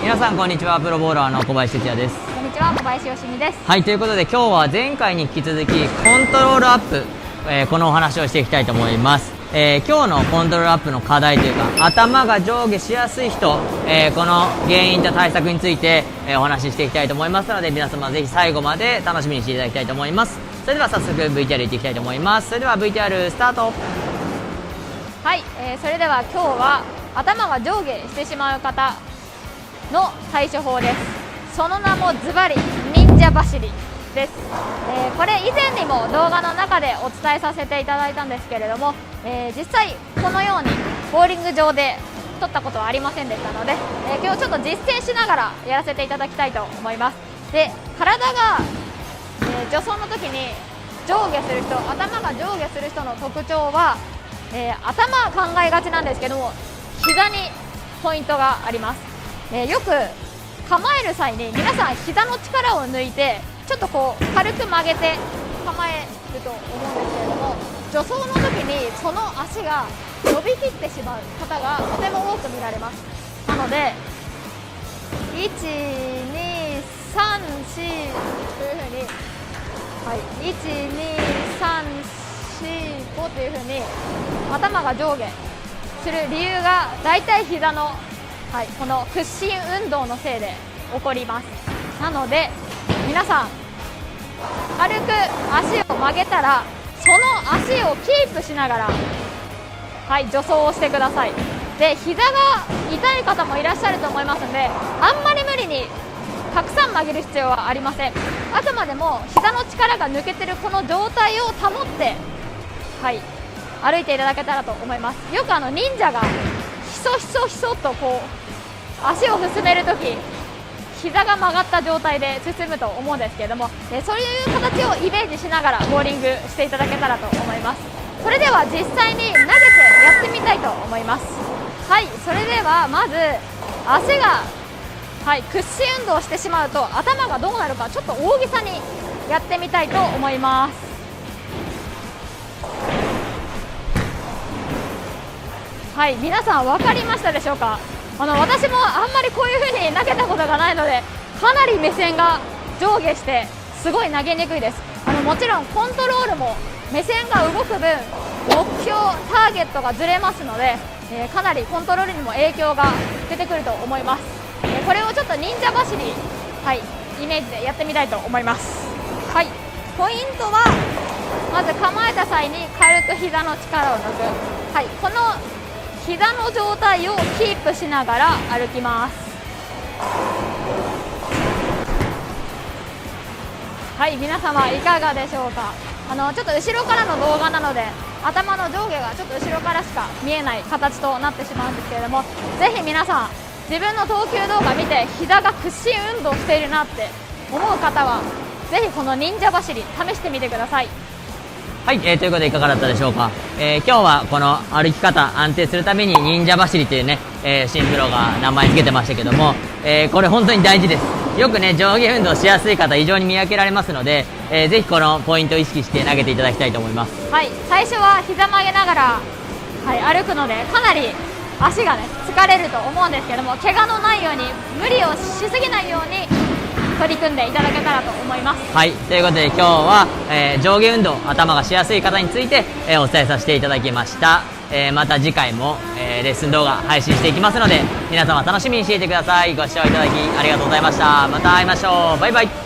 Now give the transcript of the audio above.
皆さんこんにちは。プロボーラーの小林哲也です。こんにちは、小林よしみです。はい、ということで今日は前回に引き続きコントロールアップ、このお話をしていきたいと思います。今日のコントロールアップの課題というか、頭が上下しやすい人、この原因と対策について、お話ししていきたいと思いますので、皆様ぜひ最後まで楽しみにしていただきたいと思います。それでは早速 VTR いっていきたいと思います。それでは VTR スタート。はい、それでは今日は頭が上下してしまう方の対処法です。その名もズバリ忍者走りです。これ以前にも動画の中でお伝えさせていただいたんですけれども、実際このようにボーリング場で撮ったことはありませんでしたので、今日ちょっと実践しながらやらせていただきたいと思います。で、体が、助走の時に上下する人、頭が上下する人の特徴は、頭考えがちなんですけども、膝にポイントがあります。よく構える際に皆さん膝の力を抜いてちょっとこう軽く曲げて構えると思うんですけれども、助走の時にその足が伸びきってしまう方がとても多く見られます。なので1、2、3、4というふうに、はい、1、2、3、4、5というふうに頭が上下する理由がだいたい膝の、この屈伸運動のせいで起こります。なので皆さん軽く足を曲げたらその足をキープしながら、助走をしてください。で、膝が痛い方もいらっしゃると思いますので、あんまり無理にたくさん曲げる必要はありません。あくまでも膝の力が抜けてるこの状態を保って、歩いていただけたらと思います。よく忍者がひそひそひそとこう足を進めるとき膝が曲がった状態で進むと思うんですけれども、そういう形をイメージしながらボーリングしていただけたらと思います。それでは実際に投げてやってみたいと思います。それではまず足が、屈伸運動をしてしまうと頭がどうなるかちょっと大げさにやってみたいと思います。皆さん分かりましたでしょうか。私もあんまりこういう風に投げたことがないので、かなり目線が上下してすごい投げにくいです。もちろんコントロールも目線が動く分目標ターゲットがずれますので、かなりコントロールにも影響が出てくると思います。これをちょっと忍者走り、イメージでやってみたいと思います。ポイントはまず構えた際に軽く膝の力を抜く、この膝の状態をキープしながら歩きます。皆様いかがでしょうか。ちょっと後ろからの動画なので頭の上下がちょっと後ろからしか見えない形となってしまうんですけれども、ぜひ皆さん自分の投球動画見て膝が屈伸運動しているなって思う方はぜひこの忍者走り試してみてください。ということでいかがだったでしょうか。今日はこの歩き方安定するために忍者走りというね、新プロが名前付けてましたけども、これ本当に大事です。よくね、上下運動しやすい方異常に見分けられますので、ぜひこのポイントを意識して投げていただきたいと思います。最初は膝曲げながら、歩くのでかなり足がね疲れると思うんですけども、怪我のないように無理をしすぎないように取り組んでいただけたらと思います。ということで今日は、上下運動頭がしやすい方について、お伝えさせていただきました。また次回も、レッスン動画配信していきますので皆様楽しみにしていてください。ご視聴いただきありがとうございました。また会いましょう。バイバイ。